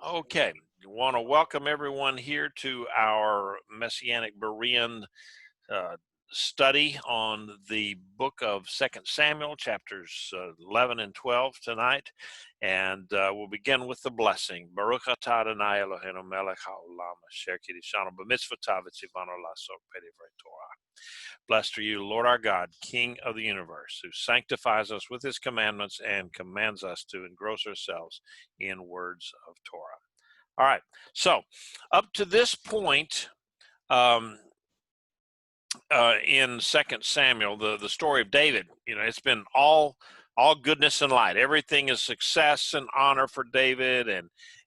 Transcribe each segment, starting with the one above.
Okay, I want to welcome everyone here to our Messianic Berean uh, study on the book of Second Samuel, chapters 11 and 12 tonight. And we'll begin with the blessing. Baruch atah Adonai Eloheinu melech haolam asher kiddushanu b'mitzvotav v'tzivanu la'asok b'divrei Torah. Blessed are you, Lord our God, King of the universe, who sanctifies us with his commandments and commands us to engross ourselves in words of Torah. All right, so up to this point in Second Samuel, the story of David, it's been all goodness and light. Everything is success and honor for David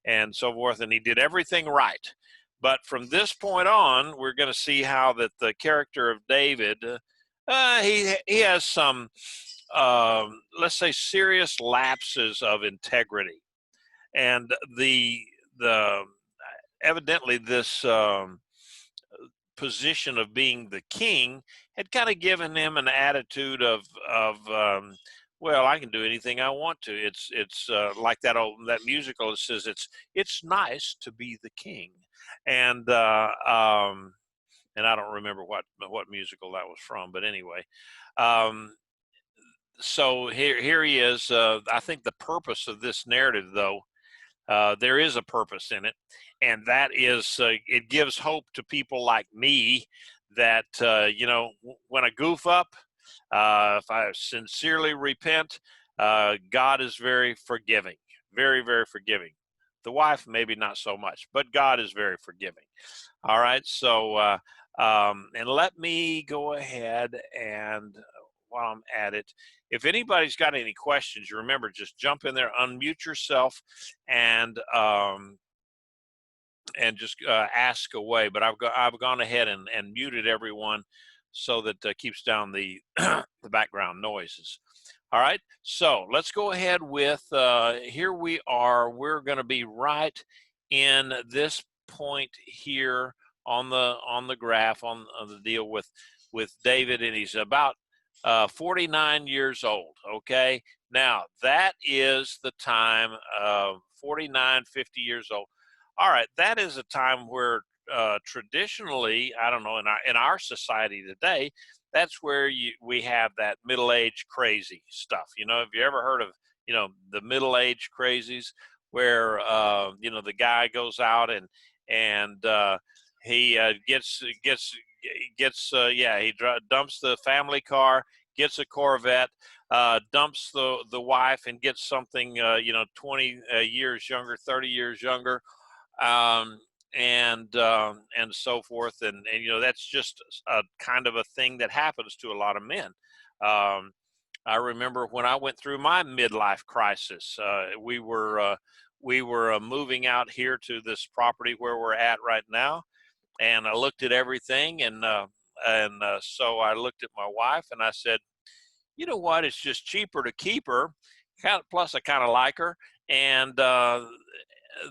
and so forth, and he did everything right. But from this point on, we're going to see how that the character of David, he has some, let's say, serious lapses of integrity, and the evidently this position of being the king had kind of given him an attitude of well, I can do anything I want to. It's like that musical that says it's nice to be the king, and I don't remember what musical that was from, but anyway. So here he is. I think the purpose of this narrative, though, there is a purpose in it, and that is it gives hope to people like me that when I goof up, if I sincerely repent, God is very forgiving, very, very forgiving. The wife maybe not so much, but God is very forgiving. All right, so and let me go ahead and while I'm at it, if anybody's got any questions, you remember, just jump in there, unmute yourself, and just ask away. But I've gone ahead and muted everyone so that keeps down the the background noises. All right, so let's go ahead with here we are. We're going to be right in this point here on the graph on the deal with David, and he's about 49 years old. Okay, now that is the time of 49, 50 years old. All right, that is a time where traditionally, I don't know, in our society today, that's where we have that middle-aged crazy stuff. Have you ever heard of the middle-aged crazies, where the guy goes out and he dumps the family car, gets a Corvette, dumps the wife, and gets something 20 years younger, 30 years younger, and so forth, and that's just a kind of a thing that happens to a lot of men. I remember when I went through my midlife crisis, we were moving out here to this property where we're at right now, and I looked at everything, and so I looked at my wife and I said, you know what, it's just cheaper to keep her. Plus I kind of like her, and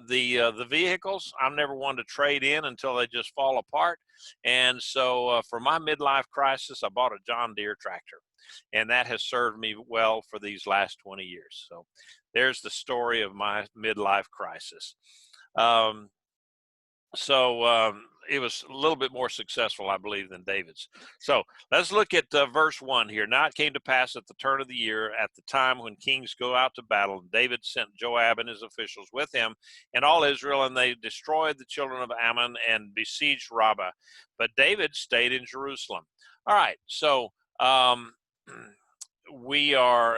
the vehicles, I'm never one to trade in until they just fall apart. And so for my midlife crisis, I bought a John Deere tractor, and that has served me well for these last 20 years. So there's the story of my midlife crisis. It was a little bit more successful, I believe, than David's. So let's look at verse 1 here. Now it came to pass at the turn of the year, at the time when kings go out to battle, David sent Joab and his officials with him and all Israel, and they destroyed the children of Ammon and besieged Rabbah. But David stayed in Jerusalem. All right, so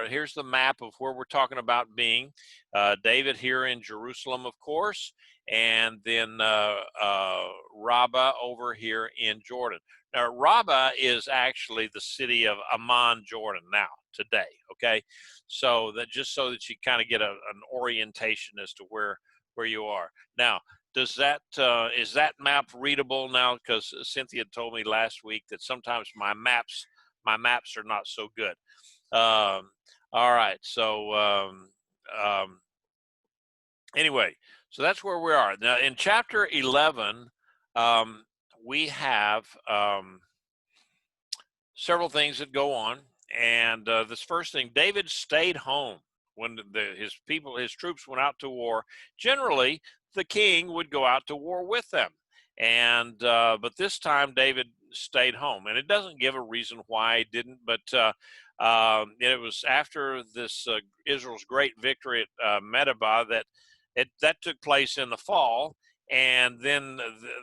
here's the map of where we're talking about being. David here in Jerusalem, of course, and then Rabbah over here in Jordan. Now, Rabbah is actually the city of Amman, Jordan now, today, okay? So that just so that you kind of get an orientation as to where you are. Now, is that map readable now? Because Cynthia told me last week that sometimes my maps are not so good. All right, so anyway, so that's where we are. Now, in chapter 11, we have several things that go on. And this first thing, David stayed home when his troops went out to war, generally the king would go out to war with them. And but this time David stayed home, and it doesn't give a reason why he didn't. But it was after this Israel's great victory at Medeba that took place in the fall, and then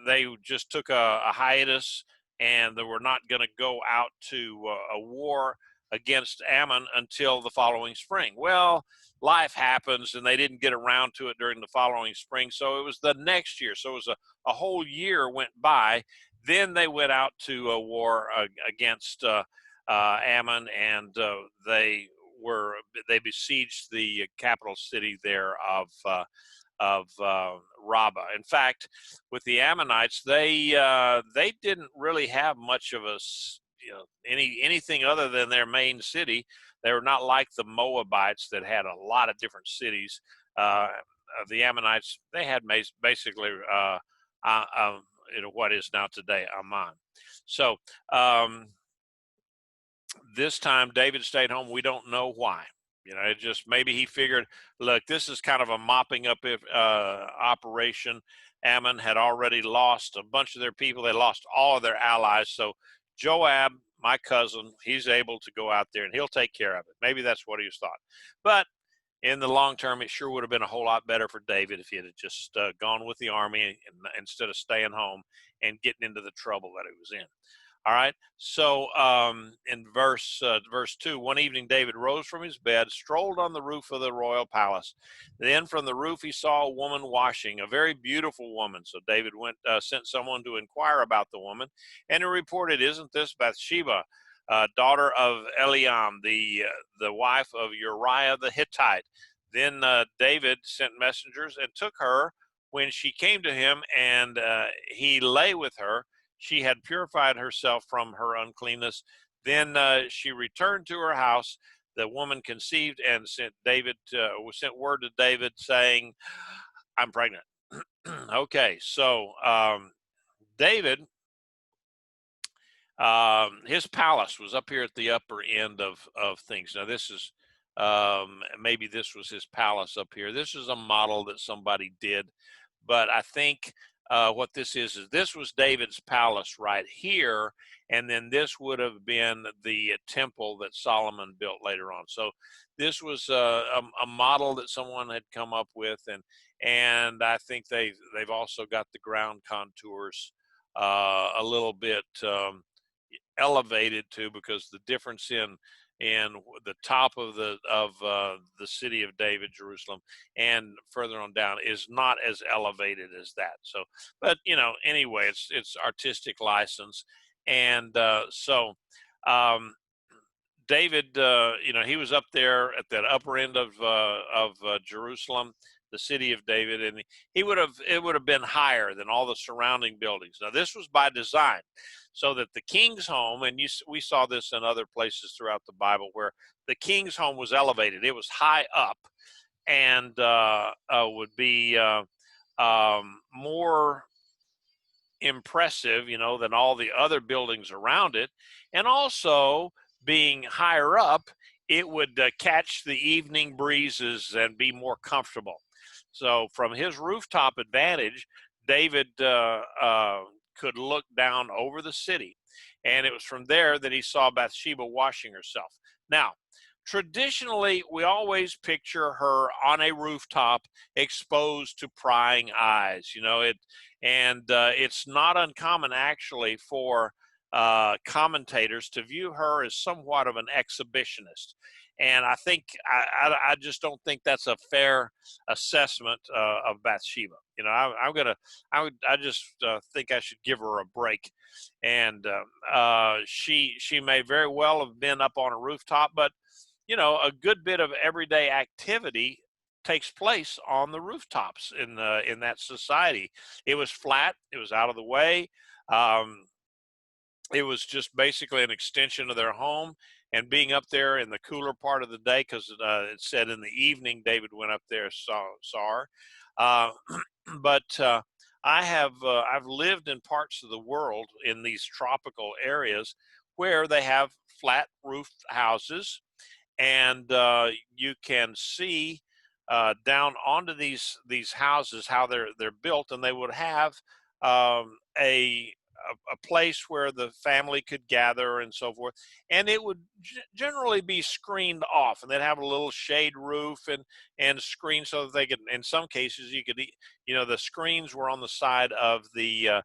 they just took a hiatus, and they were not going to go out to a war against Ammon until the following spring. Well, life happens, and they didn't get around to it during the following spring, so it was the next year. So it was a whole year went by. Then they went out to a war against Ammon, and they besieged the capital city there of Rabbah. In fact, with the Ammonites, they didn't really have much of a anything other than their main city. They were not like the Moabites that had a lot of different cities. The Ammonites, they had basically what is now today Amman. So this time David stayed home. We don't know why. It just maybe he figured, look, this is kind of a mopping up operation. Ammon had already lost a bunch of their people. They lost all of their allies. So Joab, my cousin, he's able to go out there and he'll take care of it. Maybe that's what he was thought. But in the long term, it sure would have been a whole lot better for David if he had just gone with the army instead of staying home and getting into the trouble that he was in. All right. So in verse 2, one evening David rose from his bed, strolled on the roof of the royal palace. Then from the roof he saw a woman washing, a very beautiful woman. So David sent someone to inquire about the woman, and he reported, "Isn't this Bathsheba, daughter of Eliam, the wife of Uriah the Hittite?" Then David sent messengers and took her. When she came to him, and he lay with her, she had purified herself from her uncleanness. Then she returned to her house. The woman conceived and sent word to David saying, "I'm pregnant." Okay, so David, his palace was up here at the upper end of things. Now this is maybe this was his palace up here. This is a model that somebody did, but I think what this is this was David's palace right here, and then this would have been the temple that Solomon built later on. So this was a model that someone had come up with, and I think they've also got the ground contours a little bit elevated too, because the difference in the top of the city of David, Jerusalem, and further on down is not as elevated as that. So, but anyway, it's artistic license, and so David, he was up there at that upper end of Jerusalem, the city of David, and it would have been higher than all the surrounding buildings. Now, this was by design, so that the king's home, and we saw this in other places throughout the Bible, where the king's home was elevated. It was high up, and would be more impressive, than all the other buildings around it, and also being higher up, it would catch the evening breezes and be more comfortable. So from his rooftop advantage, David could look down over the city, and it was from there that he saw Bathsheba washing herself. Now, traditionally, we always picture her on a rooftop exposed to prying eyes. It's not uncommon actually for commentators to view her as somewhat of an exhibitionist, and I think I just don't think that's a fair assessment of Bathsheba. I just think I should give her a break, and she may very well have been up on a rooftop, but a good bit of everyday activity takes place on the rooftops in that society. It was flat. It was out of the way. It was just basically an extension of their home, and being up there in the cooler part of the day, because it said in the evening David went up there, saw her. But I've lived in parts of the world in these tropical areas where they have flat roofed houses, and you can see down onto these houses how they're built, and they would have um, a a place where the family could gather and so forth, and it would generally be screened off, and they'd have a little shade roof and screen so that they could. In some cases, you could, the screens were on the side of the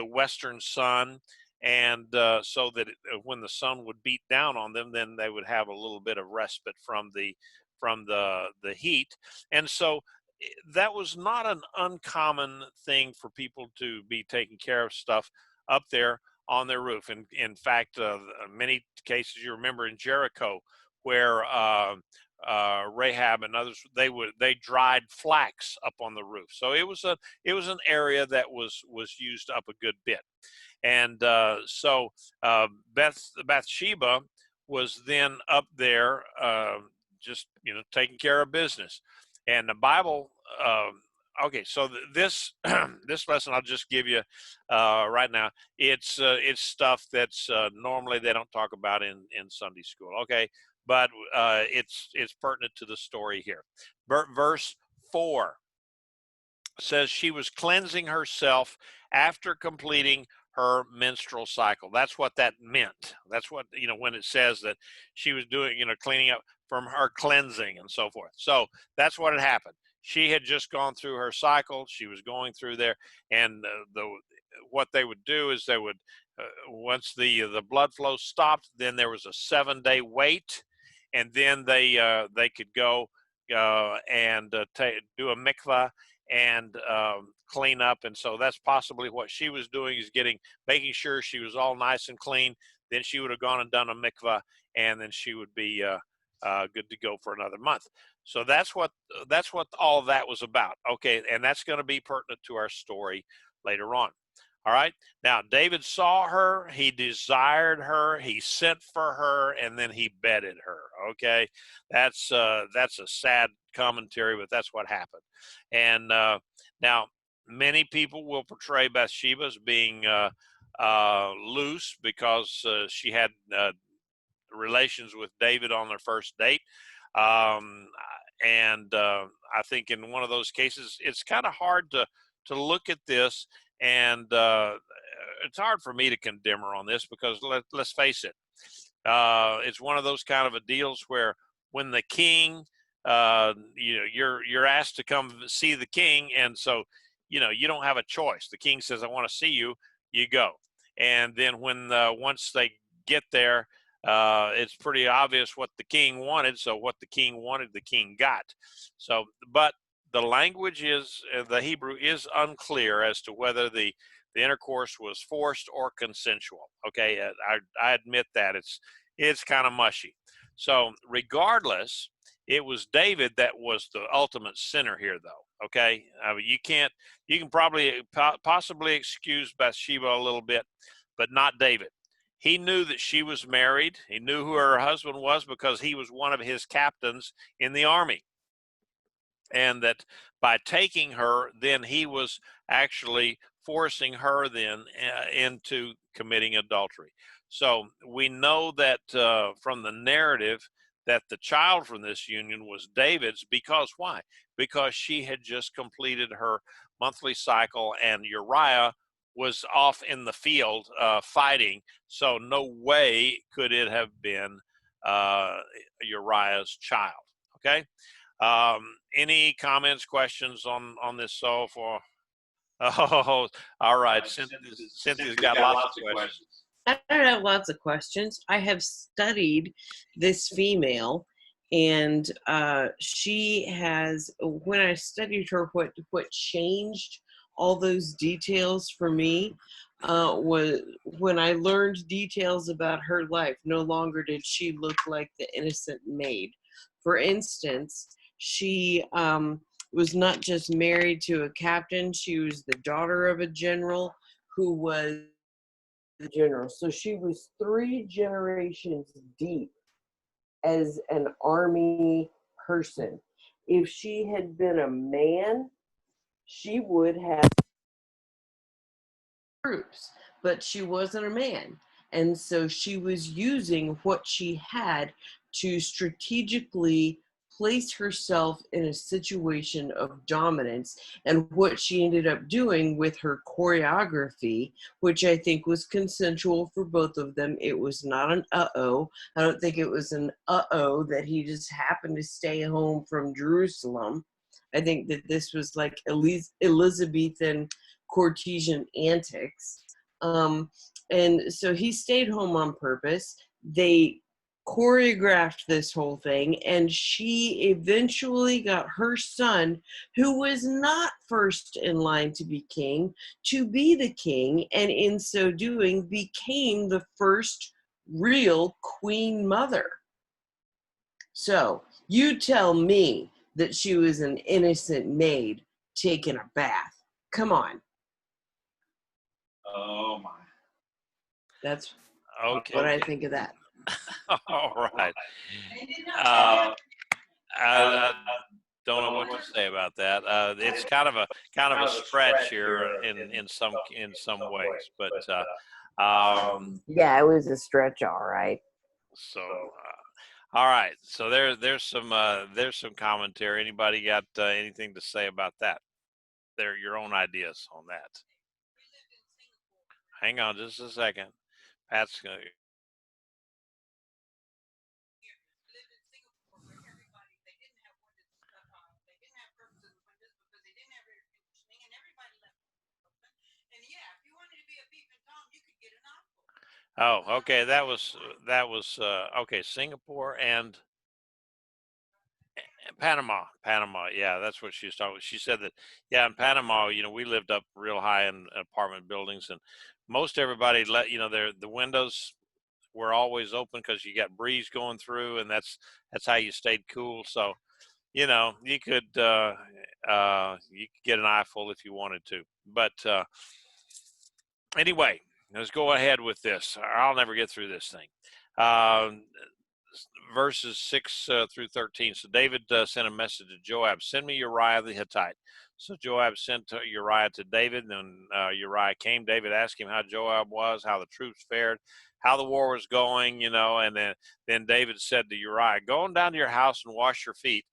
western sun, and so that when the sun would beat down on them, then they would have a little bit of respite from the heat, and so that was not an uncommon thing for people to be taking care of stuff up there on their roof. And in fact, many cases you remember in Jericho, where Rahab and others they dried flax up on the roof. So it was an area that was used up a good bit. And so Bathsheba was then up there, just taking care of business, and the Bible. Okay, so this this lesson I'll just give you right now. It's stuff that's normally they don't talk about in Sunday school. Okay, but it's pertinent to the story here. Verse 4 says she was cleansing herself after completing her menstrual cycle. That's what that meant. That's what, when it says that she was doing, cleaning up from her cleansing and so forth. So that's what had happened. She had just gone through her cycle. She was going through there, and what they would do is they would, once the blood flow stopped, then there was a 7-day wait, and then they could go and do a mikvah and clean up. And so that's possibly what she was doing, is making sure she was all nice and clean. Then she would have gone and done a mikvah, and then she would be good to go for another month. So that's what all that was about. Okay, and that's going to be pertinent to our story later on. All right. Now David saw her, he desired her, he sent for her, and then he bedded her. Okay, that's a sad commentary, but that's what happened. And now many people will portray Bathsheba as being loose because she had relations with David on their first date. Um, and I think in one of those cases, it's kind of hard to look at this, and it's hard for me to condemn her on this because let's face it, it's one of those kind of a deals where when the king, you're asked to come see the king, and so you don't have a choice. The king says, "I want to see you," you go, and then when once they get there, it's pretty obvious what the king wanted. So what the king wanted, the king got. So, but the language is the Hebrew is unclear as to whether the intercourse was forced or consensual. Okay, I admit that it's kind of mushy. So regardless, it was David that was the ultimate sinner here, though. Okay, I mean, you can probably possibly excuse Bathsheba a little bit, but not David. He knew that she was married. He knew who her husband was because he was one of his captains in the army. And that by taking her, then he was actually forcing her then into committing adultery. So we know that from the narrative that the child from this union was David's, because why? Because she had just completed her monthly cycle and Uriah was off in the field fighting. So no way could it have been Uriah's child. Okay. Any comments, questions on this so far? Oh, all right. Cynthia's got lots of questions. I don't have lots of questions. I have studied this female, and she has. When I studied her, what changed all those details for me was when I learned details about her life. No longer did she look like the innocent maid. For instance, she was not just married to a captain; she was the daughter of a general who was the general. So she was 3 generations deep as an army person. If she had been a man, she would have troops, but she wasn't a man. And so she was using what she had to strategically place herself in a situation of dominance. And what she ended up doing with her choreography, which I think was consensual for both of them, it was not an uh-oh. I don't think it was an uh-oh that he just happened to stay home from Jerusalem. I think that this was like Elizabethan courtesan antics. And so he stayed home on purpose. They choreographed this whole thing, and she eventually got her son, who was not first in line to be king, to be the king, and in so doing became the first real queen mother. So you tell me that she was an innocent maid taking a bath. Come on. Oh my. That's Okay. what I think of that. All right. Uh, I don't know what to say about that. It's kind of a stretch here in some ways, but Yeah, it was a stretch, all right. so all right. So there's some commentary. Anybody got anything to say about that? There, your own ideas on that. Hang on just a second. Pat's gonna. Oh, okay. That was okay. Singapore and Panama. Yeah, that's what she was talking about. She said that, yeah, in Panama, we lived up real high in apartment buildings, and most everybody the windows were always open because you got breeze going through, and that's how you stayed cool. So, you could get an eyeful if you wanted to. But anyway, let's go ahead with this. I'll never get through this thing. Um, Verses 6 through 13. So David sent a message to Joab, send me Uriah the Hittite. So Joab sent Uriah to David, and Uriah came. David asked him how Joab was, how the troops fared, how the war was going, and then David said to Uriah, go on down to your house and wash your feet.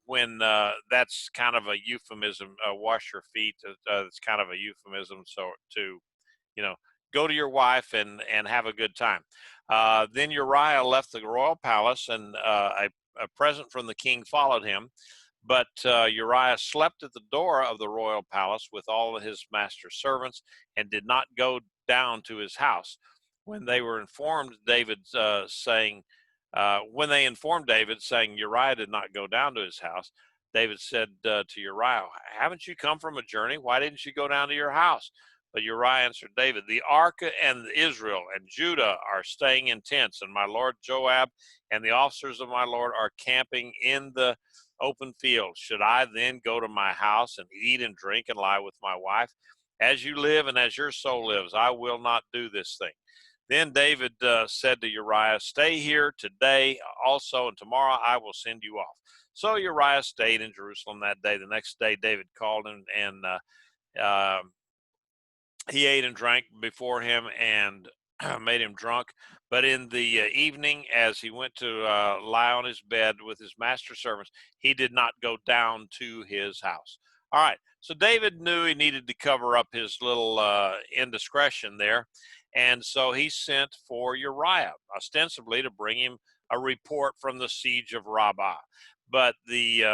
When that's kind of a euphemism, wash your feet. It's kind of a euphemism, so to you know, go to your wife and have a good time. Then Uriah left the royal palace, and a present from the king followed him. But Uriah slept at the door of the royal palace with all of his master's servants and did not go down to his house. When they were informed, when they informed David, saying Uriah did not go down to his house, David said to Uriah, haven't you come from a journey? Why didn't you go down to your house? But Uriah answered David, the ark and Israel and Judah are staying in tents, and my lord Joab and the officers of my lord are camping in the open field. Should I then go to my house and eat and drink and lie with my wife? As you live and as your soul lives, I will not do this thing. Then David said to Uriah, stay here today also, and tomorrow I will send you off. So Uriah stayed in Jerusalem that day. The next day, David called him, and he ate and drank before him and made him drunk. But in the evening, as he went to lie on his bed with his master's servants, he did not go down to his house. All right. So David knew he needed to cover up his little indiscretion there. And so he sent for Uriah, ostensibly to bring him a report from the siege of Rabbah. But the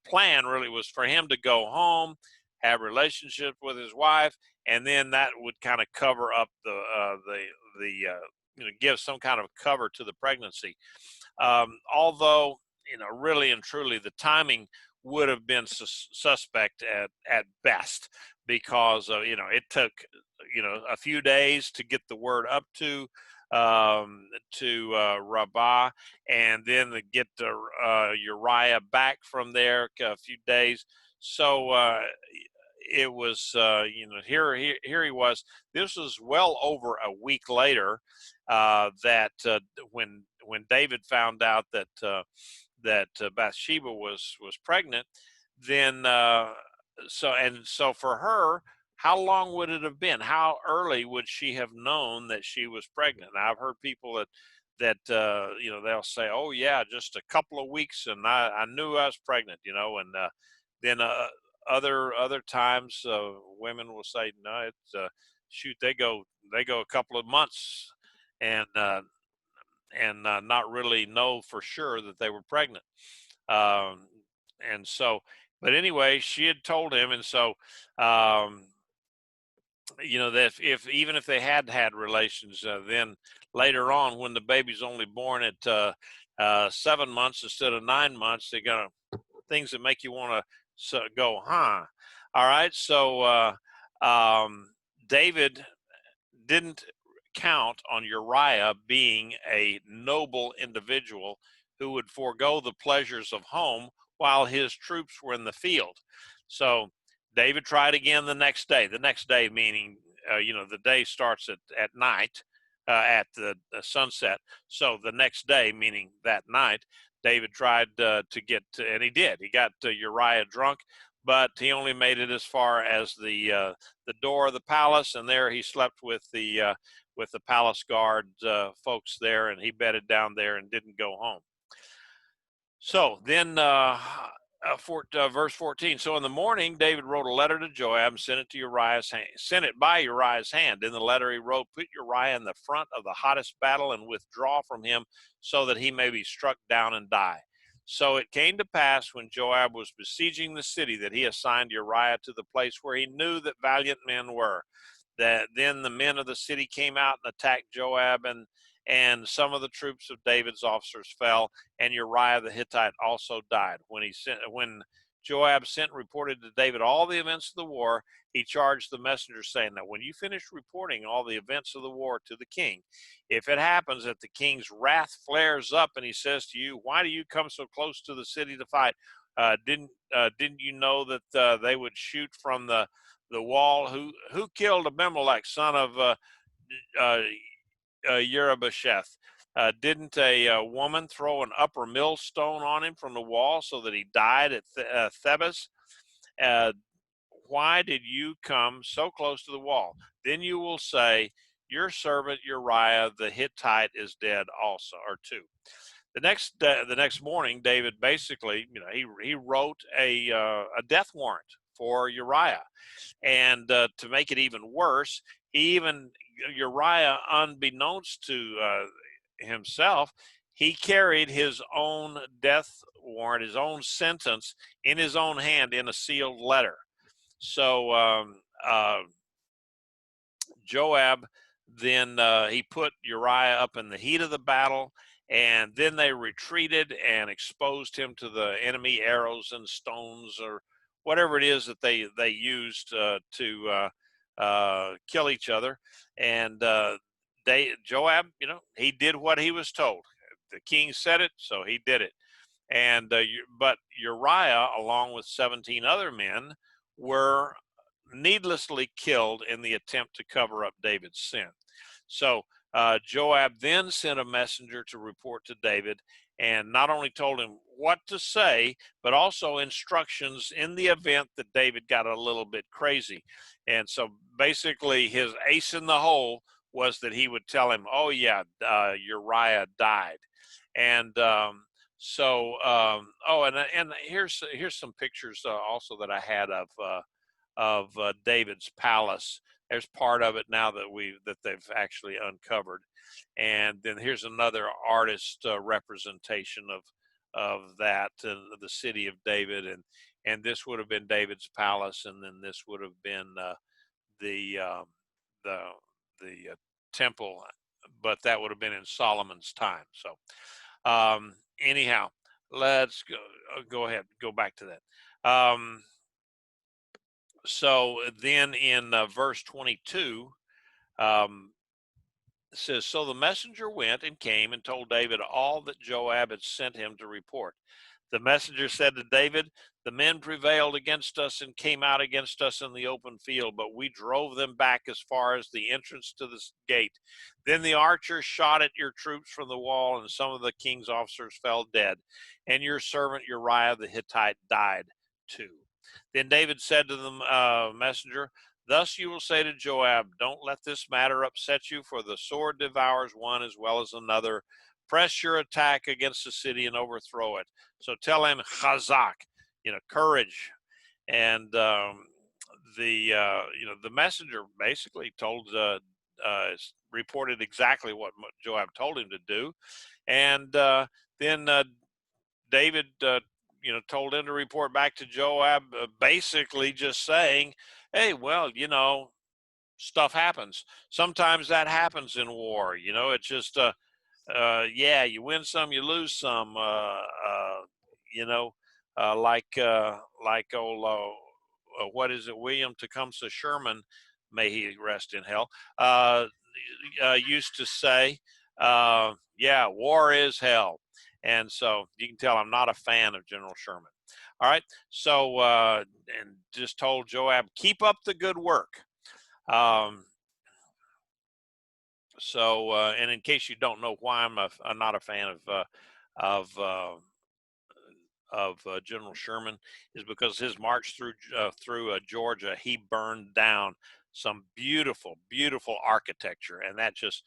plan really was for him to go home, have relationship with his wife, and then that would kind of cover up give some kind of cover to the pregnancy. Although really and truly, the timing would have been suspect at best, because it took a few days to get the word up to Rabbah, and then to get Uriah back from there a few days. So it was here he was. This was well over a week later that when David found out that Bathsheba was pregnant. Then so for her, how long would it have been? How early would she have known that she was pregnant? Now, I've heard people that they'll say, "Oh yeah, just a couple of weeks, and I knew I was pregnant," and then other times women will say, "No, it's shoot, they go a couple of months, and not really know for sure that they were pregnant." Um, and so, but anyway, she had told him, and so. That if even if they had had relations, then later on when the baby's only born at 7 months instead of 9 months, they're gonna things that make you want to go, huh? All right, so David didn't count on Uriah being a noble individual who would forego the pleasures of home while his troops were in the field. So David tried again the next day. The next day meaning, the day starts at night, at the sunset. So the next day, meaning that night, David tried to get to, and he did. He got Uriah drunk, but he only made it as far as the door of the palace, and there he slept with the palace guard folks there, and he bedded down there and didn't go home. So then, verse 14. So in the morning, David wrote a letter to Joab and sent it by Uriah's hand. In the letter he wrote, "Put Uriah in the front of the hottest battle and withdraw from him, so that he may be struck down and die." So it came to pass when Joab was besieging the city that he assigned Uriah to the place where he knew that valiant men were. That then the men of the city came out and attacked Joab, and some of the troops of David's officers fell, and Uriah the Hittite also died. When Joab sent and reported to David all the events of the war, he charged the messenger, saying that when you finish reporting all the events of the war to the king, if it happens that the king's wrath flares up and he says to you, "Why do you come so close to the city to fight? Didn't you know that they would shoot from the wall? Who killed Abimelech, son of Yerubasheth? Didn't a woman throw an upper millstone on him from the wall so that he died at Thebes? Uh, why did you come so close to the wall?" Then you will say, "Your servant Uriah the Hittite is dead also," or too. The next morning, David basically, he wrote a death warrant for Uriah, and to make it even worse, Uriah, unbeknownst to himself, he carried his own death warrant, his own sentence, in his own hand in a sealed letter. So Joab then he put Uriah up in the heat of the battle, and then they retreated and exposed him to the enemy arrows and stones, or whatever it is that they used to kill each other. And Joab, he did what he was told. The king said it, so he did it. And but Uriah, along with 17 other men, were needlessly killed in the attempt to cover up David's sin. So Joab then sent a messenger to report to David, and not only told him what to say, but also instructions in the event that David got a little bit crazy. And so basically his ace in the hole was that he would tell him, "Oh yeah, Uriah died." And and here's some pictures also that I had of David's palace. There's part of it now that they've actually uncovered, and then here's another artist representation of that, the city of David, and this would have been David's palace, and then this would have been the the temple, but that would have been in Solomon's time. So anyhow, let's go ahead, go back to that. So then in verse 22, it says, "So the messenger went and came and told David all that Joab had sent him to report. The messenger said to David, 'The men prevailed against us and came out against us in the open field, but we drove them back as far as the entrance to the gate. Then the archers shot at your troops from the wall, and some of the king's officers fell dead, and your servant Uriah the Hittite died too.' Then David said to the messenger, Thus you will say to Joab, don't let this matter upset you, for the sword devours one as well as another. Press your attack against the city and overthrow it. So tell him chazak, courage. And the messenger basically reported exactly what Joab told him to do. And then David, told him to report back to Joab, basically just saying, hey, well, stuff happens. Sometimes that happens in war. It's just, yeah, you win some, you lose some. You know, like old, what is it, William Tecumseh Sherman, may he rest in hell, used to say, yeah, war is hell. And so you can tell I'm not a fan of General Sherman. All right. So, and just told Joab, keep up the good work. Um, and in case you don't know why I'm not a fan of uh, General Sherman, is because his march through Georgia, he burned down some beautiful, beautiful architecture, and that just,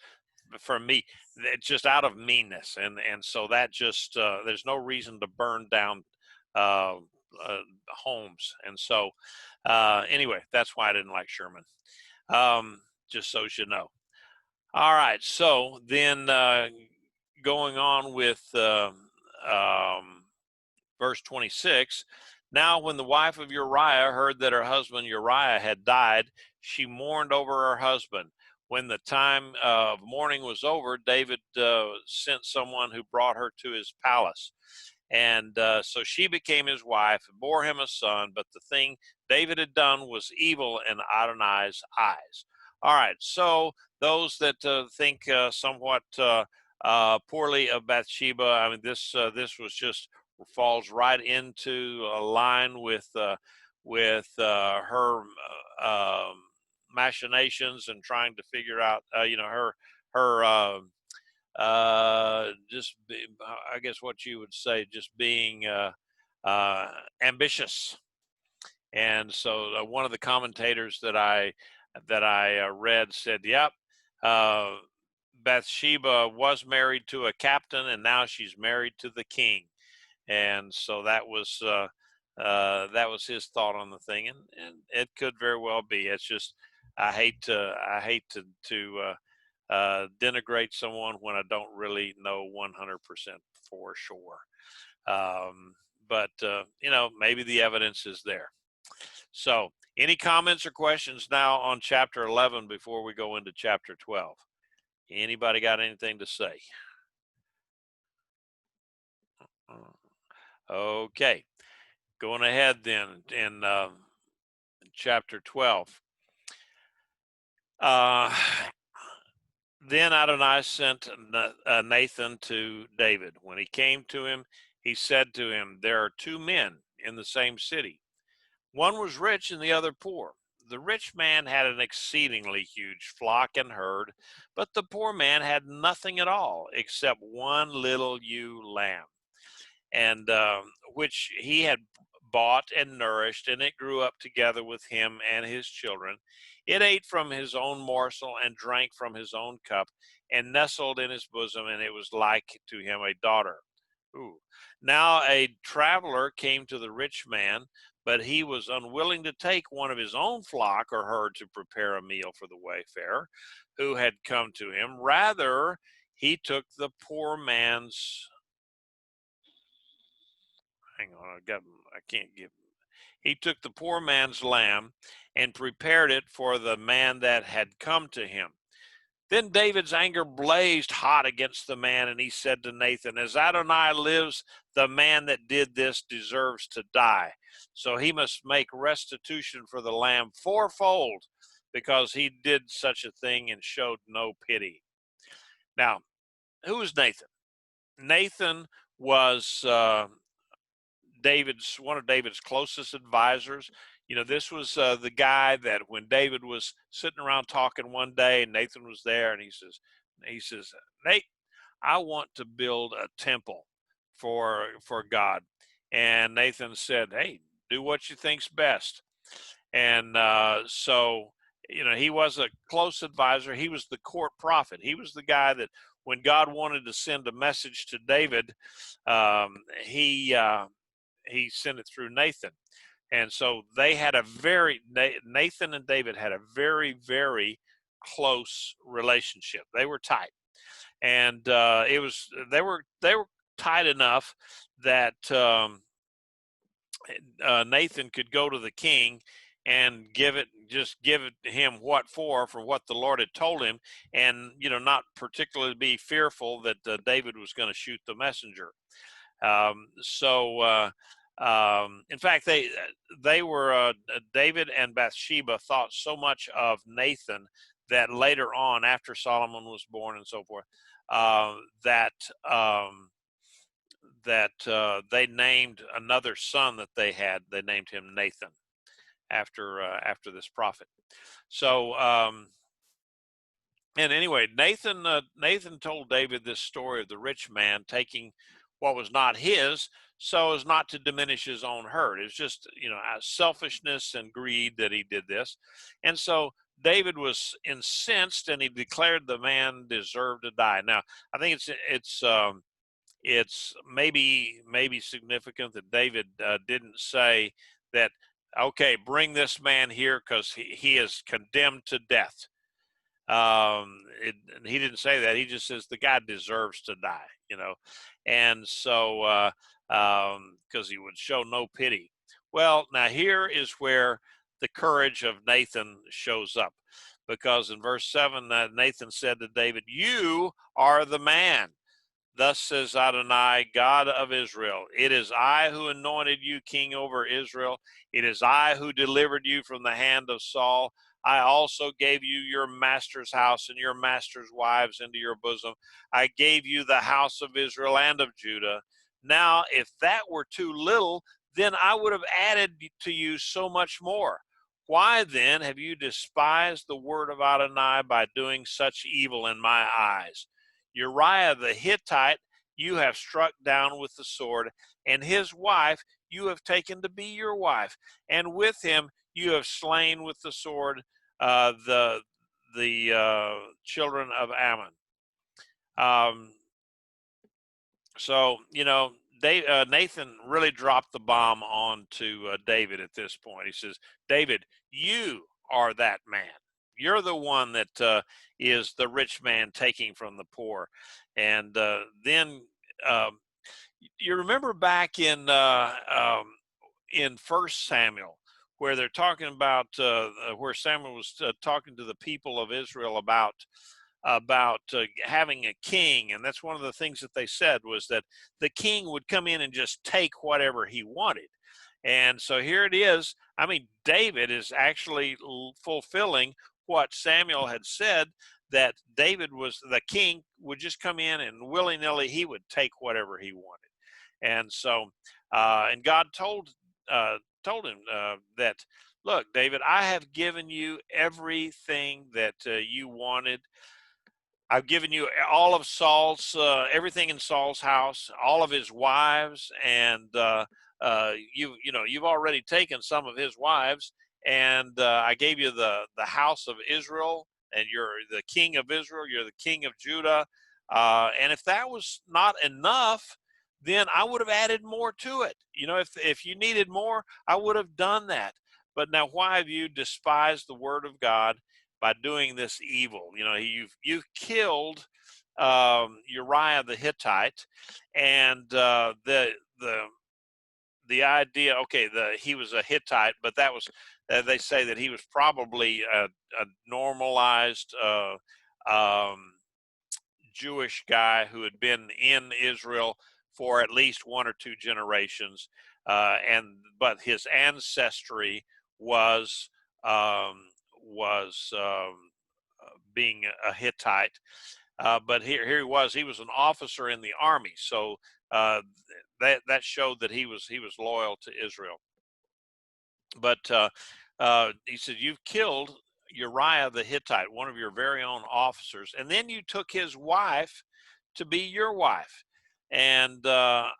for me, it's just out of meanness, and so that just there's no reason to burn down uh, homes, and so anyway, that's why I didn't like Sherman. Just so you know. All right, so then going on with verse 26. Now, when the wife of Uriah heard that her husband Uriah had died, she mourned over her husband. When the time of mourning was over, David sent someone who brought her to his palace. And so she became his wife and bore him a son. But the thing David had done was evil in Adonai's eyes. All right, so those that think somewhat poorly of Bathsheba, I mean, this was just falls right into a line with her machinations and trying to figure out, her just I guess what you would say, just being ambitious. And so one of the commentators that I read said, "Yep, uh, Bathsheba was married to a captain, and now she's married to the king." And so that was his thought on the thing, and it could very well be. It's just I hate to denigrate someone when I don't really know 100% for sure. But maybe the evidence is there. So, any comments or questions now on chapter 11 before we go into chapter 12? Anybody got anything to say? Okay, going ahead then in chapter 12. Then Adonai sent Nathan to David. When he came to him, he said to him, there are two men in the same city. One was rich and the other poor. The rich man had an exceedingly huge flock and herd, but the poor man had nothing at all except one little ewe lamb, and which he had bought and nourished, and it grew up together with him and his children. It ate from his own morsel and drank from his own cup, and nestled in his bosom, and it was like to him a daughter. Ooh. Now a traveler came to the rich man, but he was unwilling to take one of his own flock or herd to prepare a meal for the wayfarer who had come to him. Rather, he took the poor man's, hang on, I can't give. He took the poor man's lamb and prepared it for the man that had come to him. Then David's anger blazed hot against the man, and he said to Nathan, as Adonai lives, the man that did this deserves to die. So he must make restitution for the lamb fourfold, because he did such a thing and showed no pity. Now, who is Nathan? Nathan was one of David's closest advisors. This was the guy that when David was sitting around talking one day, and Nathan was there, and he says, Nate, I want to build a temple for God. And Nathan said, hey, do what you think's best. And so, he was a close advisor. He was the court prophet. He was the guy that when God wanted to send a message to David, he sent it through Nathan. And so they had Nathan and David had a very, very close relationship. They were tight. And they were tight enough that Nathan could go to the king and give it him for what the Lord had told him, and not particularly be fearful that David was going to shoot the messenger. In fact, they were David and Bathsheba thought so much of Nathan that later on, after Solomon was born and so forth, that they named another son that they had. They named him Nathan after this prophet. So, and anyway, Nathan told David this story of the rich man taking what was not his, so as not to diminish his own herd. It's just selfishness and greed that he did this, and so David was incensed, and he declared the man deserved to die. Now, I think it's maybe significant that David didn't say that, okay, bring this man here because he is condemned to death. He didn't say that. He just says the guy deserves to die, and so because he would show no pity. Well, now here is where the courage of Nathan shows up, because in verse 7, Nathan said to David, "You are the man. Thus says Adonai, God of Israel, it is I who anointed you king over Israel. It is I who delivered you from the hand of Saul. I also gave you your master's house and your master's wives into your bosom. I gave you the house of Israel and of Judah. Now, if that were too little, then I would have added to you so much more. Why then have you despised the word of Adonai by doing such evil in my eyes? Uriah the Hittite you have struck down with the sword, and his wife you have taken to be your wife, and with him you have slain with the sword the children of Ammon." So Nathan really dropped the bomb on to David at this point. He says, "David, you are that man. You're the one that is the rich man taking from the poor." And then you remember back in First Samuel, where they're talking about where Samuel was talking to the people of Israel about having a king, and that's one of the things that they said was that the king would come in and just take whatever he wanted. And so here it is. I mean, David is actually fulfilling what Samuel had said, that David was the king, would just come in and willy-nilly he would take whatever he wanted. And so and God told him that, "Look, David, I have given you everything that you wanted. I've given you all of Saul's, everything in Saul's house, all of his wives, and you've already taken some of his wives, and I gave you the house of Israel, and you're the king of Israel. You're the king of Judah, and if that was not enough, then I would have added more to it. If you needed more, I would have done that. But now, why have you despised the word of God by doing this evil? You've killed Uriah the Hittite, and the idea. Okay, he was a Hittite, but that was they say that he was probably a normalized Jewish guy who had been in Israel for at least one or two generations, but his ancestry was being a Hittite. But here he was an officer in the army, so that showed that he was loyal to Israel. But he said, "You've killed Uriah the Hittite, one of your very own officers, and then you took his wife to be your wife, and and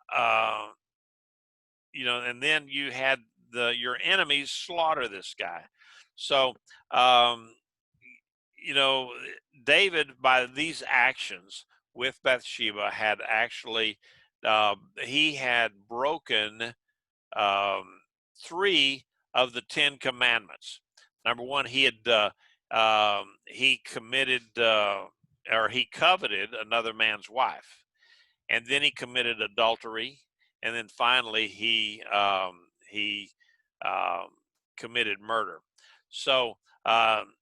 then you had your enemies slaughter this guy. So, um, you know, David, by these actions with Bathsheba, had actually he had broken um, three of the Ten Commandments. Number one, he committed or he coveted another man's wife, and then he committed adultery, and then finally he um, committed murder. So um,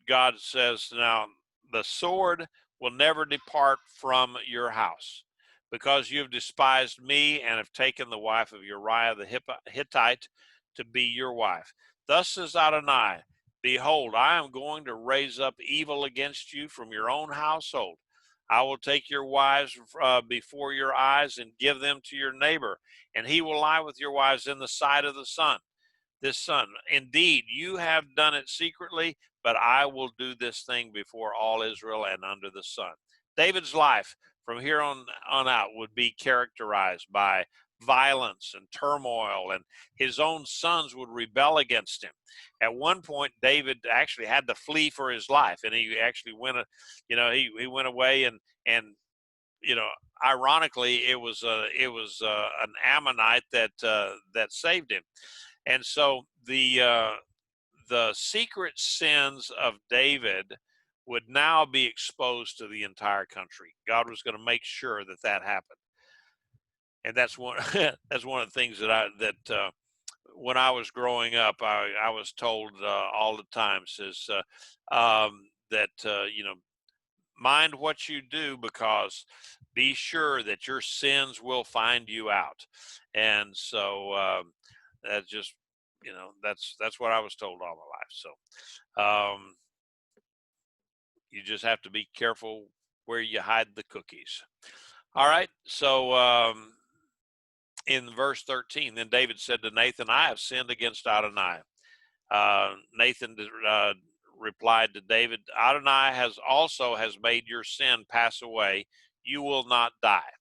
God says, now the sword will never depart from your house, because you have despised me and have taken the wife of Uriah the Hittite to be your wife. Thus says Adonai, behold, I am going to raise up evil against you from your own household. I will take your wives before your eyes and give them to your neighbor, and he will lie with your wives in the sight of the sun. This son, indeed, you have done it secretly, but I will do this thing before all Israel and under the sun. David's life from here on out would be characterized by violence and turmoil, and his own sons would rebel against him. At one point, David actually had to flee for his life, and he actually he went away, and ironically, it was an Ammonite that saved him. And so the secret sins of David would now be exposed to the entire country. God was going to make sure that happened, and that's one that's one of the things that when I was growing up, I was told all the time says that mind what you do, because be sure that your sins will find you out. And so that's just that's what I was told all my life. So you just have to be careful where you hide the cookies. All right, so in verse 13, then David said to Nathan, I have sinned against Adonai. Nathan replied to David, Adonai has made your sin pass away. You will not die.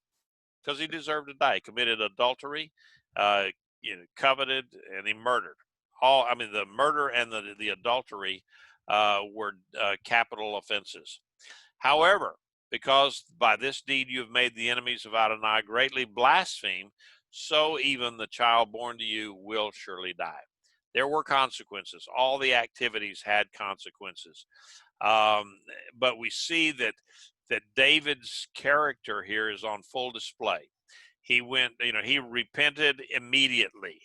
Because he deserved to die. He committed adultery, coveted, and he murdered. The murder and the adultery were capital offenses. However, because by this deed you have made the enemies of Adonai greatly blaspheme, so even the child born to you will surely die. There were consequences. All the activities had consequences. But we see that David's character here is on full display. He repented immediately,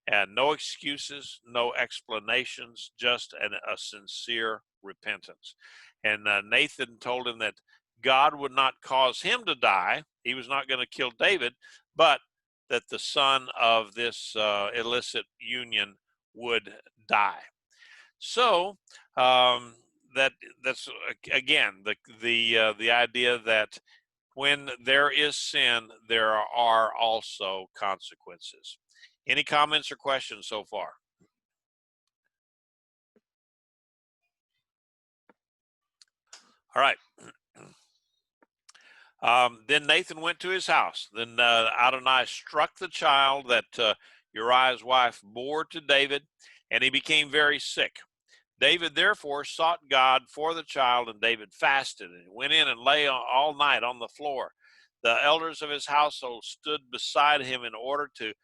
and no excuses, no explanations, just a sincere repentance. And Nathan told him that God would not cause him to die. He was not going to kill David, but that the son of this illicit union would die. So that's again the idea that when there is sin, there are also consequences. Any comments or questions so far? All right. Then Nathan went to his house. Then Adonai struck the child that Uriah's wife bore to David, and he became very sick. David therefore sought God for the child, and David fasted and went in and lay all night on the floor. The elders of his household stood beside him in order to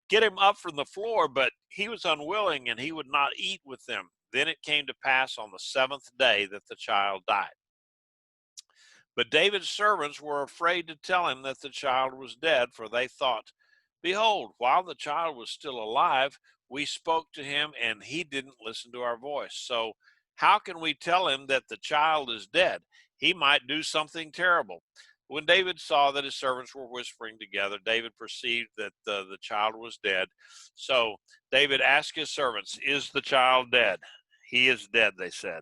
get him up from the floor, but he was unwilling, and he would not eat with them. Then it came to pass on the seventh day that the child died. But David's servants were afraid to tell him that the child was dead, for they thought, behold, while the child was still alive, we spoke to him, and he didn't listen to our voice. So how can we tell him that the child is dead? He might do something terrible. When David saw that his servants were whispering together, David perceived that the child was dead. So David asked his servants, is the child dead? He is dead, they said.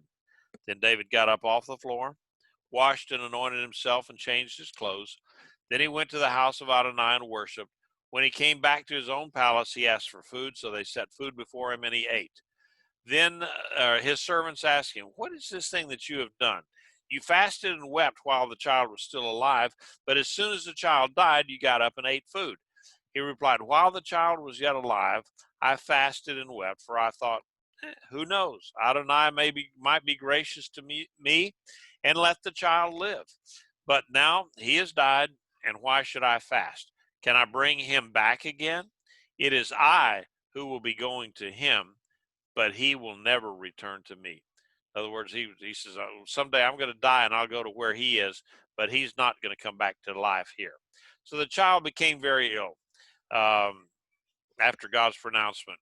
Then David got up off the floor, washed and anointed himself, and changed his clothes. Then he went to the house of Adonai and worshipped. When he came back to his own palace, he asked for food, so they set food before him, and he ate. Then his servants asked him, what is this thing that you have done? You fasted and wept while the child was still alive, but as soon as the child died, you got up and ate food. He replied, while the child was yet alive, I fasted and wept, for I thought, who knows? Adonai might be gracious to me and let the child live. But now he has died, and why should I fast? Can I bring him back again? It is I who will be going to him, but he will never return to me. In other words, he says, someday I'm going to die and I'll go to where he is, but he's not going to come back to life here. So the child became very ill after God's pronouncement.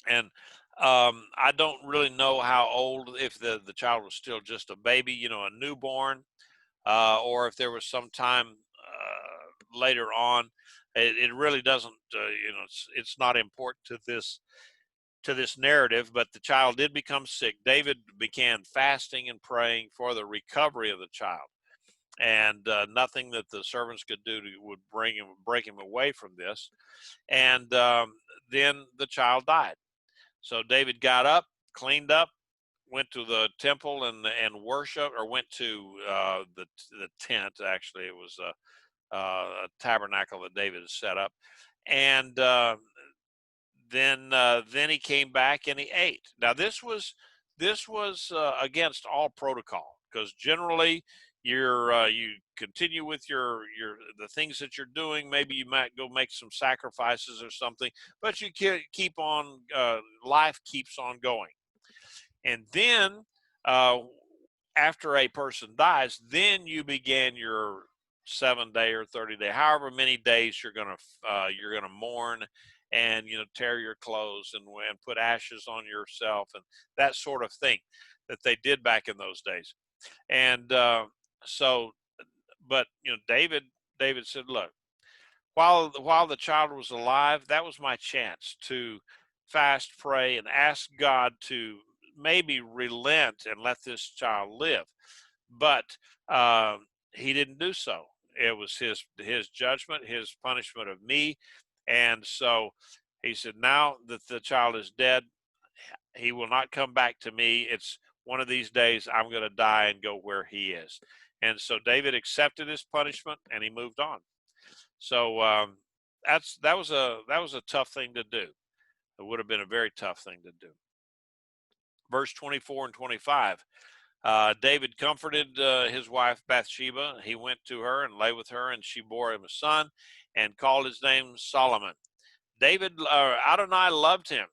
And I don't really know how old, if the child was still just a baby, a newborn, or if there was some time later on. It really doesn't, it's not important to this narrative, but the child did become sick. David began fasting and praying for the recovery of the child, and nothing that the servants could do would break him away from this. And then the child died. So David got up, cleaned up, went to the temple and worship, or went to the tent. Actually, it was a tabernacle that David had set up, and then he came back and he ate. Now this was against all protocol, because generally you continue with the things that you're doing. Maybe you might go make some sacrifices or something, but you keep on. Life keeps on going, and then after a person dies, then you begin your 7-day or 30-day, however many days you're gonna mourn, and tear your clothes and put ashes on yourself and that sort of thing that they did back in those days. And so, but David said, look, while the child was alive, that was my chance to fast, pray, and ask God to maybe relent and let this child live. But he didn't do so. It was his judgment, his punishment of me. And so he said, now that the child is dead, he will not come back to me. It's one of these days I'm going to die and go where he is. And so David accepted his punishment and he moved on. So that was a tough thing to do. It would have been a very tough thing to do. Verse 24 and 25. David comforted his wife Bathsheba. He went to her and lay with her, and she bore him a son and called his name Solomon. Adonai loved him,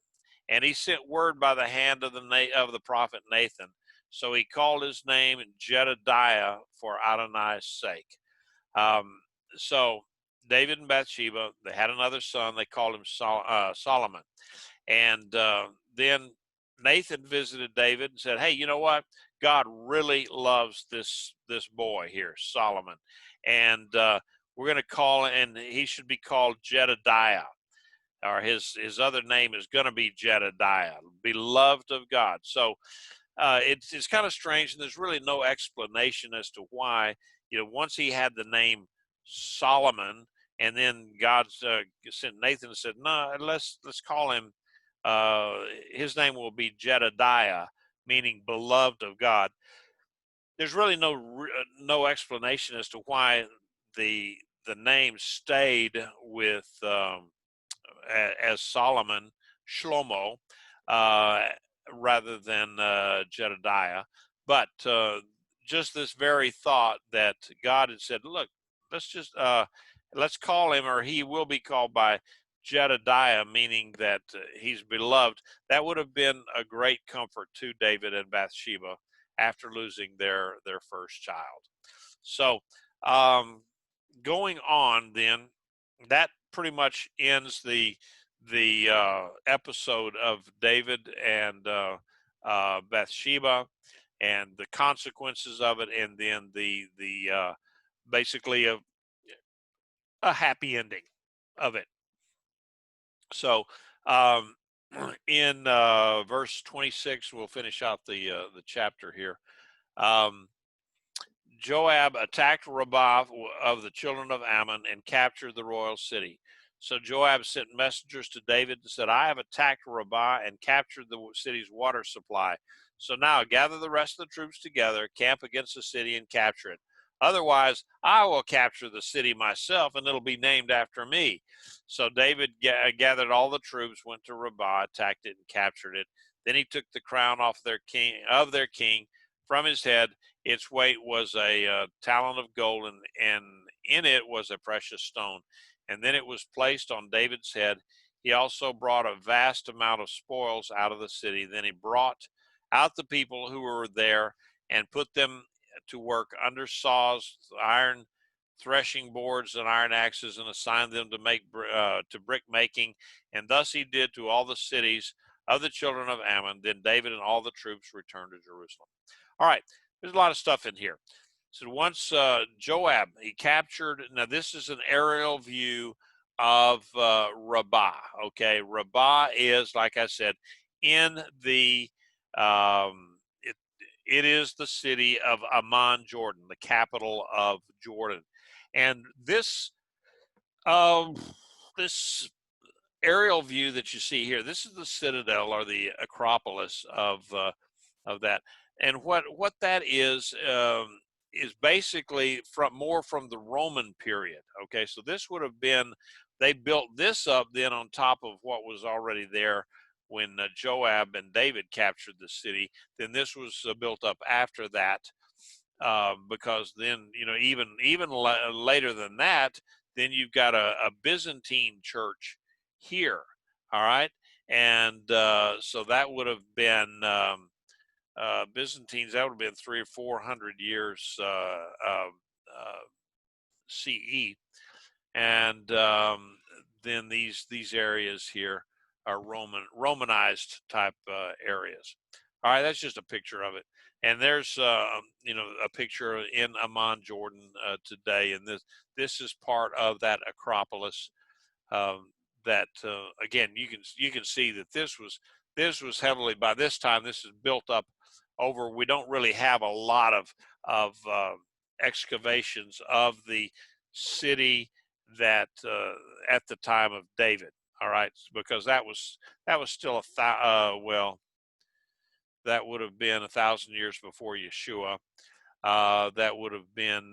and he sent word by the hand of the prophet Nathan. So he called his name Jedediah for Adonai's sake. So David and Bathsheba, they had another son. They called him Solomon. And then Nathan visited David and said, hey, you know what? God really loves this boy here, Solomon. And we're going to call, and he should be called Jedediah. Or his other name is going to be Jedediah, beloved of God. So it's kind of strange, and there's really no explanation as to why. Once he had the name Solomon, and then God sent Nathan and said, no, let's call him. His name will be Jedediah, meaning beloved of God. There's really no explanation as to why the name stayed with as Solomon, Shlomo, rather than Jedediah. But just this very thought that God had said, look, let's call him, or he will be called by Jedediah, meaning that he's beloved. That would have been a great comfort to David and Bathsheba after losing their first child. So going on then, that pretty much ends the episode of David and Bathsheba and the consequences of it, and then the basically a happy ending of it. So in verse 26, we'll finish out the chapter here. Joab attacked Rabbah of the children of Ammon and captured the royal city. So Joab sent messengers to David and said, I have attacked Rabbah and captured the city's water supply. So now gather the rest of the troops together, camp against the city, and capture it. Otherwise, I will capture the city myself, and it'll be named after me. So David gathered all the troops, went to Rabbah, attacked it, and captured it. Then he took the crown off their king from his head. Its weight was a talent of gold, and in it was a precious stone. And then it was placed on David's head. He also brought a vast amount of spoils out of the city. Then he brought out the people who were there and put them to work under saws, iron threshing boards, and iron axes, and assigned them to to brick making. And thus he did to all the cities of the children of Ammon. Then David and all the troops returned to Jerusalem. All right, there's a lot of stuff in here. So once Joab, he captured, now this is an aerial view of Rabbah. Okay, Rabbah is, like I said, in the it is the city of Amman, Jordan, the capital of Jordan. And um, this aerial view that you see here, this is the citadel or the Acropolis of that. And what that is basically from the Roman period. Okay, so this would have been, they built this up then on top of what was already there when Joab and David captured the city. Then this was built up after that, because then, you know, even later than that, then you've got a Byzantine church here. All right, and so that would have been Byzantines. That would have been 300 or 400 years CE, and then these areas here are Romanized type areas. All right, that's just a picture of it. And there's you know, a picture in Amman, Jordan today, and this is part of that Acropolis. That again, you can see that this was heavily, by this time this is built up over. We don't really have a lot of excavations of the city that at the time of David. All right, because that was still well, that would have been 1,000 years before Yeshua. That would have been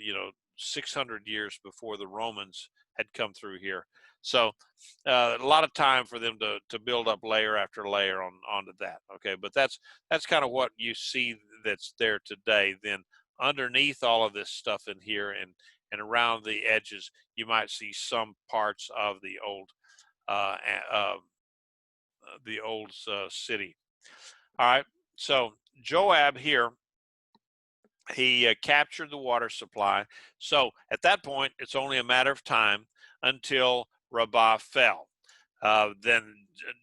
you know, 600 years before the Romans had come through here. So a lot of time for them to build up layer after layer onto that. Okay, but that's kind of what you see that's there today. Then underneath all of this stuff in here and around the edges, you might see some parts of the old uh, city. All right, so Joab here, he captured the water supply. So at that point, it's only a matter of time until Rabbah fell. Then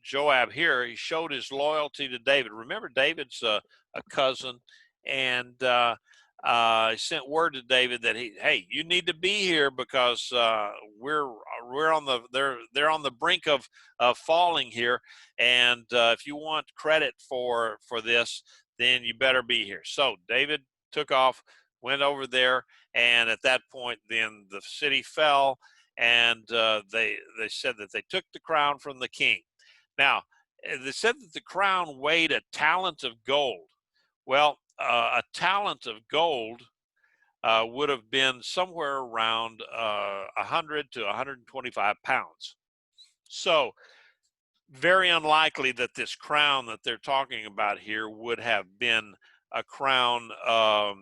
Joab here, he showed his loyalty to David. Remember, David's a cousin, and he sent word to David that hey, you need to be here because we're on the they're on the brink of falling here, and if you want credit for this, then you better be here. So David took off, went over there, and at that point, then the city fell, and they said that they took the crown from the king. Now, they said that the crown weighed a talent of gold. Well, a talent of gold would have been somewhere around 100 to 125 pounds. So very unlikely that this crown that they're talking about here would have been a crown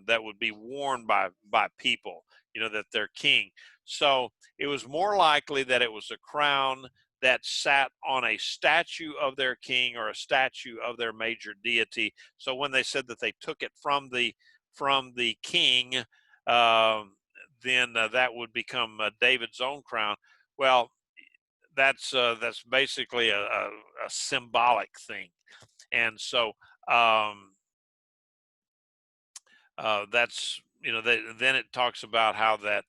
that would be worn by people, you know, that they're king. So it was more likely that it was a crown that sat on a statue of their king or a statue of their major deity. So when they said that they took it from the king, then that would become David's own crown. Well, that's basically a symbolic thing, and so that's, you know, then it talks about how that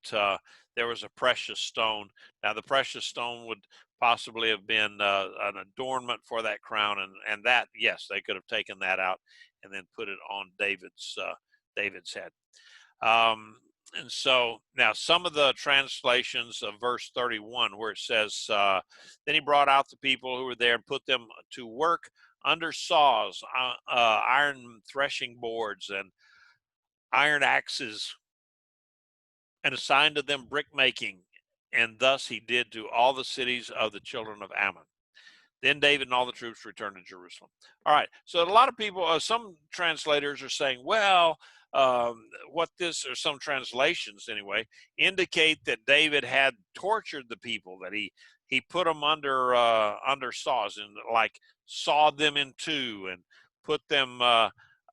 there was a precious stone. Now the precious stone would possibly have been an adornment for that crown, and that, yes, they could have taken that out and then put it on David's head. And so now some of the translations of verse 31, where it says, then he brought out the people who were there and put them to work under saws, iron threshing boards, and iron axes, and assigned to them brickmaking, and thus he did to all the cities of the children of Ammon. Then David and all the troops returned to Jerusalem. All right. So a lot of people, some translators are saying, well, what this, or some translations anyway, indicate that David had tortured the people, that he put them under saws, and like sawed them in two and put them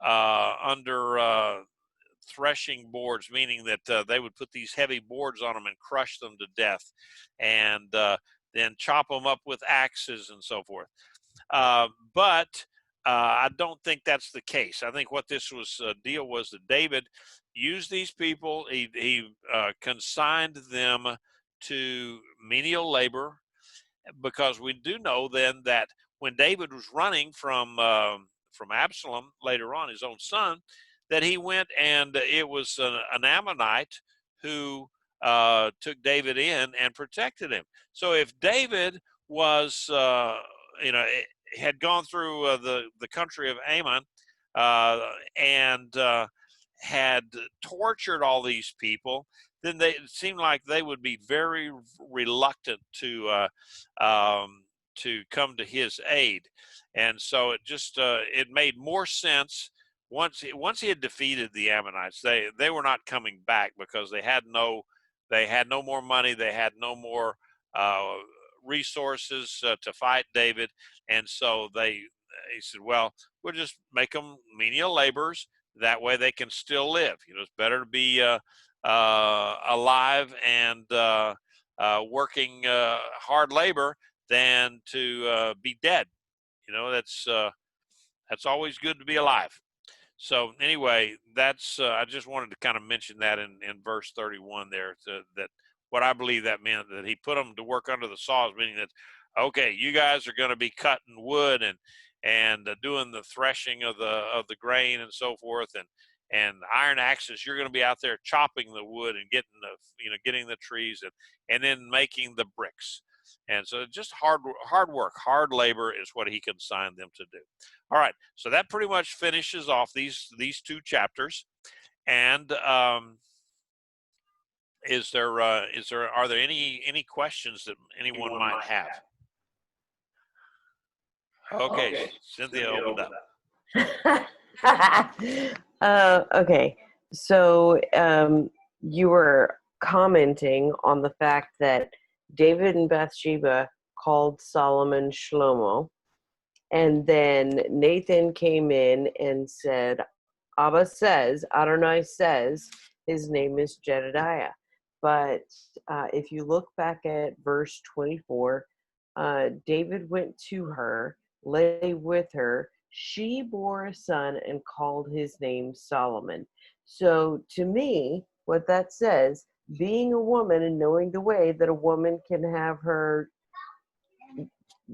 under threshing boards, meaning that they would put these heavy boards on them and crush them to death, and then chop them up with axes and so forth. But I don't think that's the case. I think what this was deal was that David used these people. He consigned them to menial labor, because we do know then that when David was running from Absalom later on, his own son, that he went, and it was an Ammonite who took David in and protected him. So if David was, had gone through the country of Ammon, and had tortured all these people, then it seemed like they would be very reluctant to come to his aid, and so it just it made more sense. Once he had defeated the Ammonites, they were not coming back, because they had no more money, they had no more resources to fight David, and so he said, well, we'll just make them menial laborers. That way they can still live. It's better to be alive and working hard labor than to be dead. That's always good to be alive. So anyway, that's I just wanted to kind of mention that in verse 31 there, that what I believe that meant, that he put them to work under the saws, meaning that, okay, you guys are going to be cutting wood and doing the threshing of the grain and so forth, and iron axes. You're going to be out there chopping the wood and getting the trees, and then making the bricks. And so just hard work, hard labor is what he consigned them to do. All right, so that pretty much finishes off these two chapters. And are there any questions that anyone might have? Okay, Cynthia opened up. Okay, so you were commenting on the fact that David and Bathsheba called Solomon Shlomo, and then Nathan came in and said, Adonai says his name is Jedediah. But if you look back at verse 24, David went to her, lay with her. She bore a son and called his name Solomon. So to me, what that says, being a woman and knowing the way that a woman can have her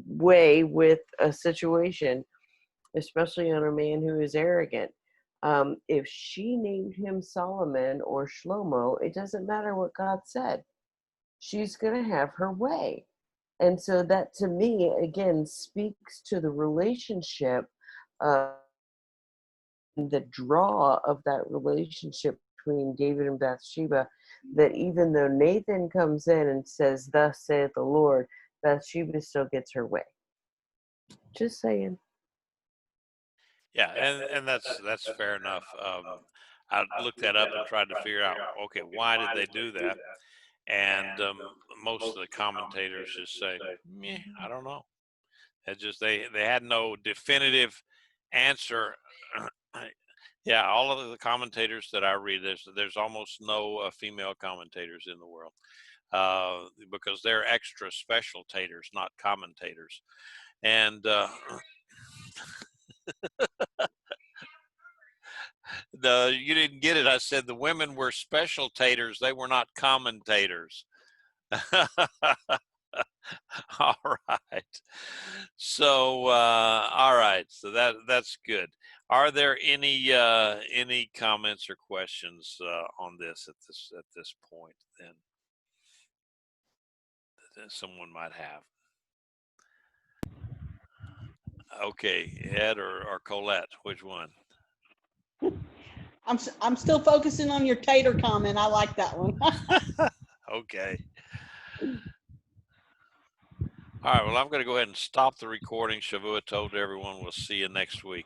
way with a situation, especially on a man who is arrogant. If she named him Solomon or Shlomo, it doesn't matter what God said. She's going to have her way. And so that, to me, again, speaks to the relationship, the draw of that relationship between David and Bathsheba, that even though Nathan comes in and says, thus saith the Lord, Bathsheba still gets her way. Just saying. Yeah, and that's fair enough. I looked that up and tried to figure out, okay, why did they do that? And most of the commentators just say, I don't know. It just they had no definitive answer. Yeah, all of the commentators that I read, there's almost no female commentators in the world, because they're extra special taters, not commentators. And you didn't get it. I said the women were special taters; they were not commentators. All right. So all right. So that's good. Are there any comments or questions on this at this point then that someone might have? Okay, Ed or Colette, which one? I'm still focusing on your tater comment. I like that one. Okay. All right. Well, I'm going to go ahead and stop the recording. Shavua told everyone we'll see you next week.